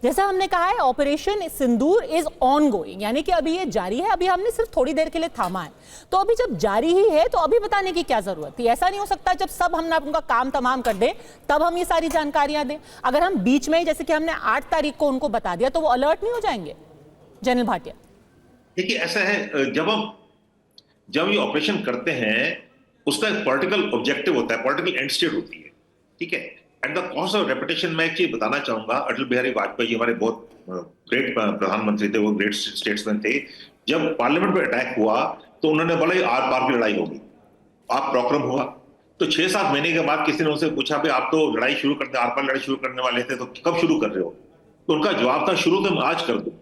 जैसा हमने कहा है operation Sindoor is on going, यानी कि अभी ये जारी है, अभी हमने सिर्फ थोड़ी देर के लिए थामा है। तो अभी जब जारी ही है तो अभी बताने की क्या जरूरत थी? ऐसा नहीं हो सकता जब सब हमने उनका काम तमाम कर दें तब हम ये सारी जानकारियां दें। अगर हम बीच में ही, जैसे कि हमने 8 तारीख को उनको बता दिया, तो वो अलर्ट नहीं हो जाएंगे? जनरल भाटिया, देखिए ऐसा है, जब ये ऑपरेशन करते हैं उसका एक पॉलिटिकल ऑब्जेक्टिव होता है, पॉलिटिकल एंड स्टेट होती है, ठीक है। At the cost of reputation मैं एक चीज बताना चाहूंगा, अटल बिहारी वाजपेयी जी हमारे बहुत ग्रेट प्रधानमंत्री थे, वो ग्रेट स्टेट्समैन थे। जब पार्लियामेंट पे अटैक हुआ तो उन्होंने बोला ये आर पार की लड़ाई होगी, आप प्रॉब्लम हुआ। तो 6-7 महीने के बाद किसी ने उनसे पूछा भाई आप तो लड़ाई शुरू करते, आर पार लड़ाई शुरू करने वाले थे, तो कब शुरू कर रहे हो? तो उनका जवाब था शुरू तो मैं आज कर दूं,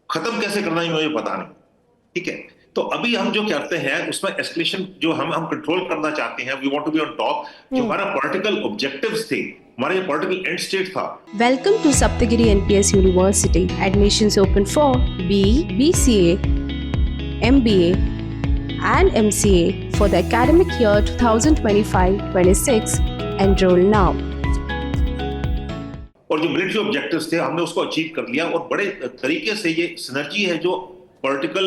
खत्म कैसे करना है मुझे पता नहीं, ठीक है। तो अभी हम जो करते हैं उसमें एस्केलेशन जो हम कंट्रोल करना चाहते हैं, we want to be on top, जो हमारा पॉलिटिकल ऑब्जेक्टिव्स थे, हमारे पॉलिटिकल एंड स्टेट था। Welcome to Saptagiri NPS University. Admissions open for BE, BCA, MBA and MCA for the academic year 2025-26. Enroll now. और जो मिलिट्री ऑब्जेक्टिव्स थे हमने उसको अचीव कर लिया, और बड़े तरीके से ये सिनर्जी है जो पॉलिटिकल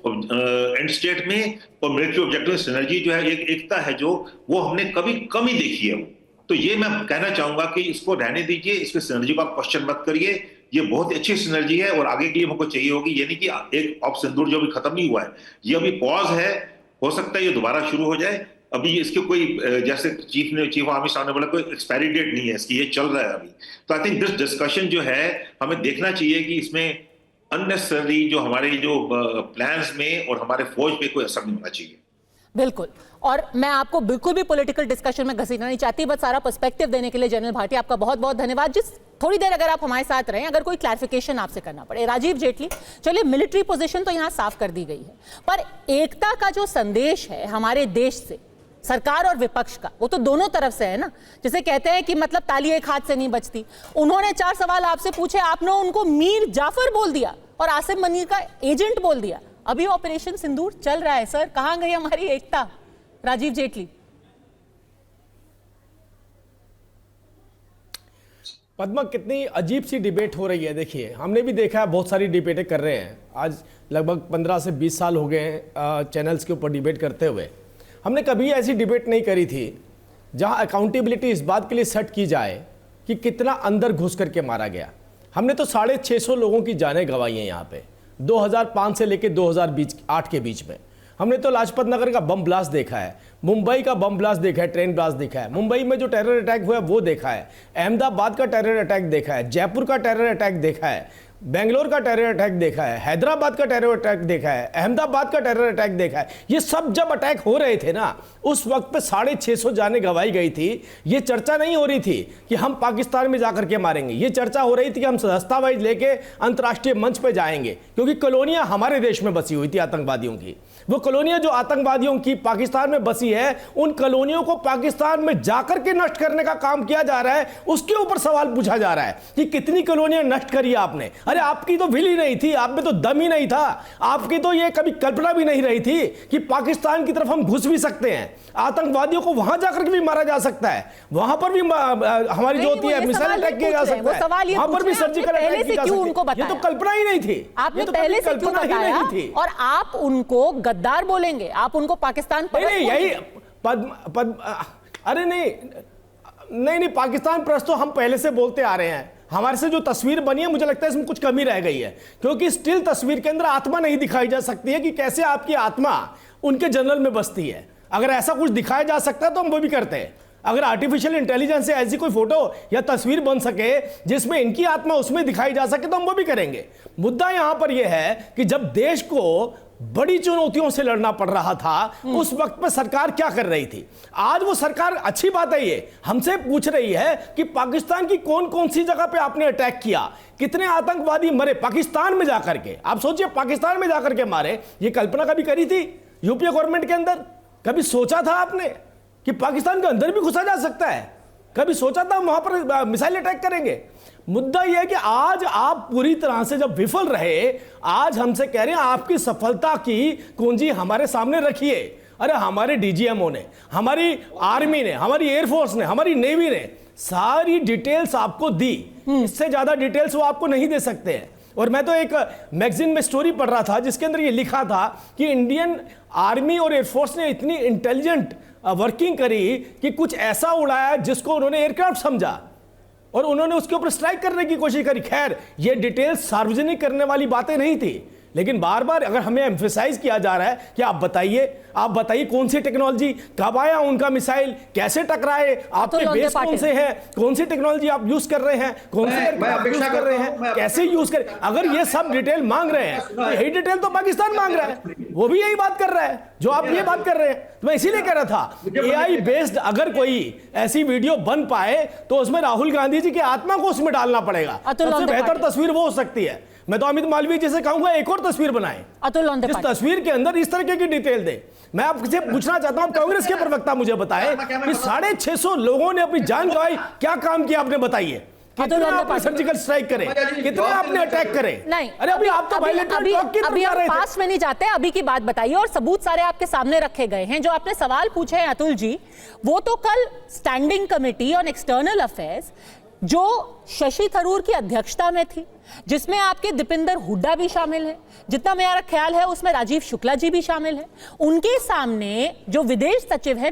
एंड स्टेट में और मिलिट्री ऑब्जेक्टिव सिनर्जी जो है, एक एकता है जो वो हमने कभी कम ही देखी है। तो ये मैं कहना चाहूंगा कि इसको रहने दीजिए, इसके सिनर्जी को आप क्वेश्चन मत करिए, ये बहुत ही अच्छी सिनर्जी है और आगे के लिए हमको चाहिए होगी। ये नहीं कि एक ऑफ सिंदूर जो अभी खत्म नहीं हुआ है, ये अभी पॉज है, हो सकता है ये दोबारा शुरू हो जाए। अभी इसके कोई, जैसे चीफ आर्मी साहब ने बोला, कोई एक्सपायरी डेट नहीं है इसकी, ये चल रहा है अभी। तो आई थिंक दिस डिस्कशन जो है हमें देखना चाहिए कि इसमें अननेसेसरी जो हमारे जो प्लान्स में और हमारे फौज पे कोई असर नहीं होना चाहिए। बिल्कुल। और मैं आपको बिल्कुल भी पॉलिटिकल डिस्कशन में घसीटना नहीं चाहती, बस सारा पर्सपेक्टिव देने के लिए जनरल भाटिया आपका बहुत बहुत धन्यवाद। जिस थोड़ी देर अगर आप हमारे साथ रहें, अगर कोई क्लैरिफिकेशन आपसे करना पड़े। राजीव जेटली, चलिए मिलिट्री पोजीशन तो यहां साफ कर दी गई है, पर एकता का जो संदेश है हमारे देश से, सरकार और विपक्ष का, वो तो दोनों तरफ से है ना। जैसे कहते हैं कि मतलब ताली एक हाथ से नहीं बजती। उन्होंने 4 सवाल आपसे पूछे, आपने उनको मीर जाफर बोल दिया और आसिम मनीर का एजेंट बोल दिया। अभी ऑपरेशन सिंदूर चल रहा है सर, कहां गई हमारी एकता? राजीव जेटली। पद्मा, कितनी अजीब सी डिबेट हो रही है। देखिए हमने भी देखा है, बहुत सारी डिबेटें कर रहे हैं, आज लगभग 15 से 20 साल हो गए हैं चैनल्स के ऊपर डिबेट करते हुए। हमने कभी ऐसी डिबेट नहीं करी थी जहां अकाउंटेबिलिटी इस बात के लिए सेट की जाए कि कितना अंदर घुस करके मारा गया। हमने तो 650 लोगों की जानें गंवाई हैं यहाँ पे 2005 से लेकर 2008 के बीच में। हमने तो लाजपत नगर का बम ब्लास्ट देखा है, मुंबई का बम ब्लास्ट देखा है, ट्रेन ब्लास्ट देखा है, मुंबई में जो टेरर अटैक हुआ है वो देखा है, अहमदाबाद का टेरर अटैक देखा है, जयपुर का टेरर अटैक देखा है, बेंगलोर का टेरर अटैक देखा है, हैदराबाद का टेरर अटैक देखा है, अहमदाबाद का टेरर अटैक देखा है। ये सब जब अटैक हो रहे थे ना, उस वक्त पे 650 जानें गंवाई गई थी। ये चर्चा नहीं हो रही थी कि हम पाकिस्तान में जाकर के मारेंगे, ये चर्चा हो रही थी कि हम दस्तावेज लेके अंतर्राष्ट्रीय मंच पे जाएंगे, क्योंकि कॉलोनियां हमारे देश में बसी हुई थी आतंकवादियों की। वो कॉलोनियां जो आतंकवादियों की पाकिस्तान में बसी है, उन कॉलोनियों को पाकिस्तान में जाकर के नष्ट करने का काम किया जा रहा है। उसके ऊपर सवाल पूछा जा रहा है कि कितनी कॉलोनियां नष्ट करी आपने। अरे आपकी तो विल ही नहीं थी, आप में तो दम ही नहीं था, आपकी तो ये कभी कल्पना भी नहीं रही थी कि पाकिस्तान की तरफ हम घुस भी सकते हैं, आतंकवादियों को वहां जाकर के भी मारा जा सकता है, वहां पर भी हमारी जो होती है मिसाइल अटैक किया जा सकता है, वहां पर भी सर्जिकल अटैक किया जा सकता है। ये तो कल्पना ही नहीं थी, आपने पहले से क्यों बताया? और आप उनको गद्दार बोलेंगे, आप उनको पाकिस्तान नहीं, यही अरे नहीं, पाकिस्तान परस्त तो हम पहले से बोलते आ रहे हैं। हमारे से जो तस्वीर बनी है, मुझे लगता है इसमें कुछ कमी रह गई है, क्योंकि स्टिल तस्वीर के अंदर आत्मा नहीं दिखाई जा सकती है कि कैसे आपकी आत्मा उनके जनरल में बसती है। अगर ऐसा कुछ दिखाया जा सकता है तो हम वो भी करते हैं। अगर आर्टिफिशियल इंटेलिजेंस से ऐसी कोई फोटो या तस्वीर बन सके जिसमें इनकी आत्मा उसमें दिखाई जा सके तो हम वो भी करेंगे। मुद्दा यहां पर यह है कि जब देश को बड़ी चुनौतियों से लड़ना पड़ रहा था, उस वक्त में सरकार क्या कर रही थी? आज वो सरकार, अच्छी बात है, ये हमसे पूछ रही है कि पाकिस्तान की कौन कौन सी जगह पे आपने अटैक किया, कितने आतंकवादी मरे पाकिस्तान में जाकर के। आप सोचिए, पाकिस्तान में जाकर के मारे। ये कल्पना कभी करी थी यूपीए गवर्नमेंट के अंदर? कभी सोचा था आपने कि पाकिस्तान के अंदर भी घुसा जा सकता है? कभी सोचा था वहां पर मिसाइल अटैक करेंगे? मुद्दा यह है कि आज आप पूरी तरह से जब विफल रहे, आज हमसे कह रहे हैं आपकी सफलता की कुंजी हमारे सामने रखिए। अरे हमारे डीजीएमओ ने, हमारी आर्मी ने, हमारी एयरफोर्स ने, हमारी नेवी ने सारी डिटेल्स आपको दी, इससे ज्यादा डिटेल्स वो आपको नहीं दे सकते हैं। और मैं तो एक मैगजीन में स्टोरी पढ़ रहा था जिसके अंदर ये लिखा था कि इंडियन आर्मी और एयरफोर्स ने इतनी इंटेलिजेंट वर्किंग करी कि कुछ ऐसा उड़ाया जिसको उन्होंने एयरक्राफ्ट समझा और उन्होंने उसके ऊपर स्ट्राइक करने की कोशिश करी। खैर, ये डिटेल्स सार्वजनिक करने वाली बातें नहीं थी, लेकिन बार बार अगर हमें एम्फेसाइज किया जा रहा है कि आप बताइए कौन सी टेक्नोलॉजी, कब आया उनका मिसाइल, कैसे टकराए, आपके बेस कौन से हैं, कौन सी टेक्नोलॉजी आप यूज कर रहे हैं, कौन से एयरक्राफ्ट यूज कर रहे हैं, कैसे यूज कर, अगर ये सब डिटेल मांग रहे हैं तो यही डिटेल तो पाकिस्तान मांग रहा है, वो भी यही बात कर रहा है जो आप ये बात कर रहे हैं। तो मैं इसीलिए कह रहा था AI बेस्ड अगर कोई ऐसी वीडियो बन पाए तो उसमें राहुल गांधी जी की आत्मा को उसमें डालना पड़ेगा, सबसे बेहतर तस्वीर वो हो सकती है। मैं तो अमित मालवीय जैसे कहूंगा एक और तस्वीर बनाए, इस तस्वीर के अंदर इस तरह की डिटेल दे। मैं आपसे पूछना चाहता हूं, कांग्रेस के प्रवक्ता मुझे बताएं कि 650 लोगों ने अपनी जान गंवाई, क्या काम किया आपने बताइए? कितना आपने सर्जिकल स्ट्राइक करे, कितने आपने अटैक करे? नहीं, अरे अभी आप तो अभी आप पास में नहीं जाते, अभी की बात बताइए। और सबूत सारे आपके सामने रखे गए हैं। जो आपने सवाल पूछे हैं अतुल जी, वो तो कल standing committee on external affairs जो शशि थरूर की अध्यक्षता में थी, जिसमें आपके दीपिंदर हुड्डा भी शामिल है, जितना मेरा ख्याल है उसमें राजीव शुक्ला जी भी शामिल है, उनके सामने जो विदेश सचिव है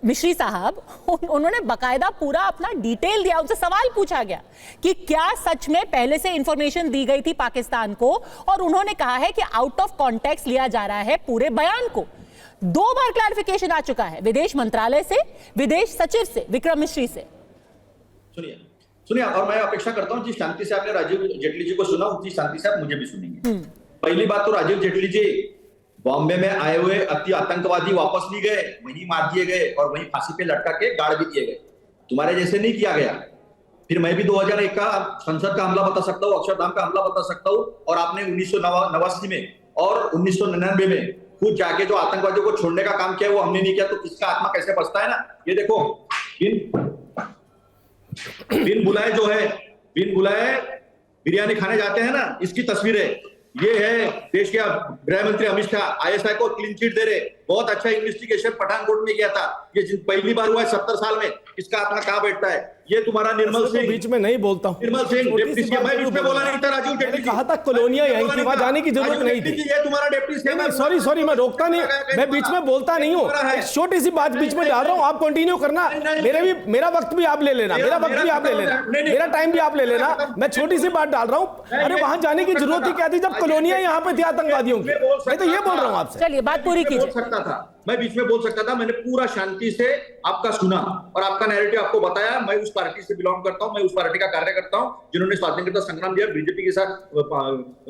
मिश्री साहब, उन्होंने बकायदा पूरा अपना डिटेल दिया। उनसे सवाल पूछा गया कि क्या सच में पहले से इंफॉर्मेशन दी गई थी पाकिस्तान को, और उन्होंने कहा है कि आउट ऑफ कॉन्टेक्स्ट लिया जा रहा है पूरे बयान को। 2 बार क्लैरिफिकेशन आ चुका है विदेश मंत्रालय से, विदेश सचिव से, विक्रम मिश्री से। सुनिए, और मैं अपेक्षा करता हूं जिस शांति से आपने राजीव जेटली जी को सुना उसी शांति से आप मुझे भी सुनेंगे। पहली बात तो राजीव जेटली जी बॉम्बे में आए हुए अति आतंकवादी वापस नहीं गए, वहीं मार दिए गए और वहीं फांसी पे लटका के गाड़ भी दिए गए। तुम्हारे जैसे नहीं किया गया। फिर मैं भी 2001 का संसद का हमला बता सकता हूँ, अक्षरधाम का हमला बता सकता हूँ, और आपने 1989 में और 1999 में खुद जाके जो आतंकवादियों को छोड़ने का काम किया वो हमने नहीं किया, तो किसका आत्मा कैसे बचता है ना। ये देखो बिन बुलाए बिरयानी खाने जाते हैं ना, इसकी तस्वीर है। ये है देश के गृह मंत्री अमित शाह ISI को क्लीन चिट दे रहे। बहुत अच्छा इन्वेस्टिगेशन पठानकोट में किया था, ये पहली बार हुआ है 70 साल में। इसका आत्मा कहां बैठता है? ये तुम्हारा निर्मल सिंह, बीच में नहीं बोलता हूं, निर्मल सिंह डिप्टी सीएम, मैं बीच में बोला नहीं था। राजीव जेटली कहा था कॉलोनिया यहीं थी, वहां जाने की जरूरत नहीं थी। ये तुम्हारा डिप्टी सीएम। सॉरी, मैं रोकता नहीं, मैं बीच में बोलता नहीं हूँ, छोटी सी बात बीच में डाल रहा हूँ, आप कंटिन्यू करना। मेरा वक्त भी आप ले लेना, मेरा टाइम भी आप ले लेना। मैं छोटी सी बात डाल रहा हूँ। अरे वहां जाने की जरूरत ही क्या थी जब कॉलोनिया यहाँ पे थी आतंकवादियों की? मैं तो ये बोल रहा हूँ आपसे। चलिए बात पूरी कीजिए। सकता था, मैं बीच में बोल सकता था। मैंने पूरा शांति से आपका सुना और आपका नैरेटिव आपको बताया। मैं उस पार्टी से बिलोंग करता हूं, मैं उस पार्टी का कार्य करता हूं जिन्होंने स्वाधीनता संग्राम दिया, बीजेपी के साथ,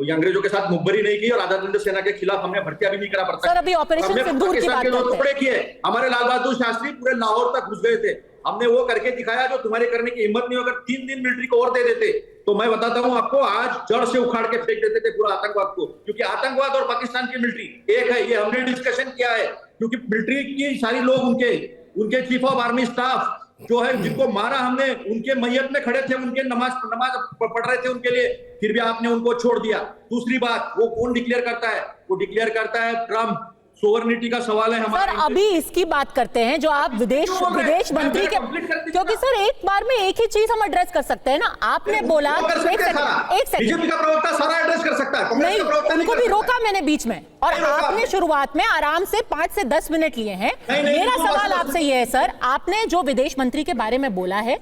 अंग्रेजों के साथ मुखबरी नहीं की और आजाद हिंद सेना के खिलाफ हमने भर्तियां भी नहीं करा पड़ता। सर, अभी ऑपरेशन सिंदूर की बात टुकड़े किए। हमारे लाल बहादुर शास्त्री पूरे लाहौर तक घुस गए थे, हमने वो करके दिखाया जो तुम्हारे करने की हिम्मत नहीं। अगर 3 दिन मिलिट्री को और दे देते तो मैं बताता हूं आपको, आज जड़ से उखाड़ के फेंक देते थे पूरा आतंकवाद को, क्योंकि आतंकवाद और पाकिस्तान की मिलिट्री एक है। ये हमने डिस्कशन किया है, क्योंकि मिलिट्री की सारी लोग उनके चीफ ऑफ आर्मी स्टाफ जो है, जिनको मारा हमने, उनके मैयत में खड़े थे, उनके नमाज पढ़ रहे थे उनके लिए, फिर भी आपने उनको छोड़ दिया। दूसरी बात, वो कौन डिक्लेयर करता है? वो डिक्लेयर करता है ट्रम्प। सोवरेनिटी का सवाल है हमारा। सर, अभी इसकी बात करते हैं जो आप विदेश मंत्री के, क्योंकि सर एक बार में एक ही चीज हम एड्रेस कर सकते हैं ना। आपने बोला एक सेकंड, बीजेपी का प्रवक्ता सारा एड्रेस कर सकता है, नहीं, उनको भी रोका मैंने बीच में, और आपने शुरुआत में आराम से 5 से 10 मिनट लिए हैं। मेरा सवाल आपसे ये है सर, आपने जो विदेश मंत्री के बारे में बोला है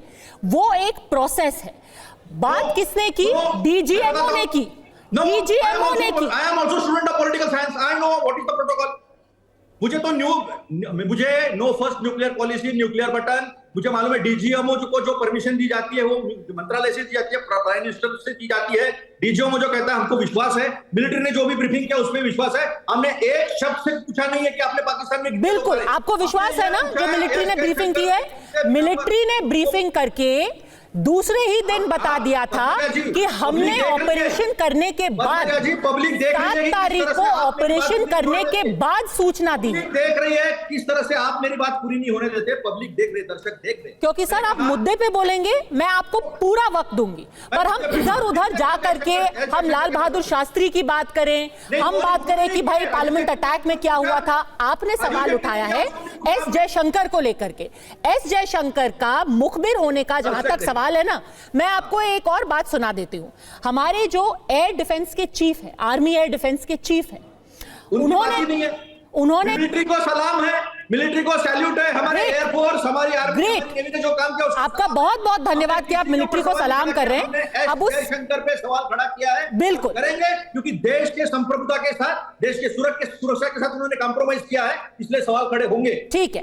वो एक प्रोसेस है। बात किसने की? DGMO ने की। DGMO ने की। I am also student of political science. I know what is the protocol. मुझे no first nuclear policy, nuclear button, मुझे मालूम है। DGMO को जो परमिशन दी जाती है वो मंत्रालय से दी जाती है, प्राइम मिनिस्टर से दी जाती है। DGMO जो कहता है हमको विश्वास है, मिलिट्री ने जो भी ब्रीफिंग किया उसमें विश्वास है। हमने एक शब्द से पूछा नहीं है कि आपने पाकिस्तान में, बिल्कुल आपको विश्वास है ना जो मिलिट्री ने ब्रीफिंग की है? मिलिट्री ने ब्रीफिंग करके दूसरे ही दिन बता दिया था कि हमने ऑपरेशन करने के बाद 7 तारीख को ऑपरेशन करने के बाद सूचना दी। देख रही है किस तरह से आप मेरी बात पूरी नहीं होने देते, पब्लिक देख रहे, दर्शक देख रहे। क्योंकि सर आप मुद्दे पे बोलेंगे, मैं आपको पूरा वक्त दूंगी, पर हम इधर उधर जा करके हम लाल बहादुर शास्त्री की बात करें, हम बात करें कि भाई पार्लियामेंट अटैक में क्या हुआ था। आपने सवाल उठाया है एस जयशंकर को लेकर के, एस जयशंकर का मुखबिर होने का जहां तक सवाल है ना, मैं आपको एक और बात सुना देती हूं। हमारे जो एयर डिफेंस के चीफ है, आर्मी एयर डिफेंस के चीफ है, उन्होंने मिलिट्री को सलाम है, मिलिट्री को सैल्यूट है, हमारे एयरफोर्स, हमारी आर्मी, नेवी ने जो काम किया आपका बहुत बहुत धन्यवाद कि आप मिलिट्री को सलाम कर रहे हैं। अब उस जयशंकर पे सवाल खड़ा किया है, बिल्कुल करेंगे, क्योंकि देश के संप्रभुता के साथ, देश के सुरक्षा के साथ उन्होंने कॉम्प्रोमाइज किया है, इसलिए सवाल खड़े होंगे। ठीक है।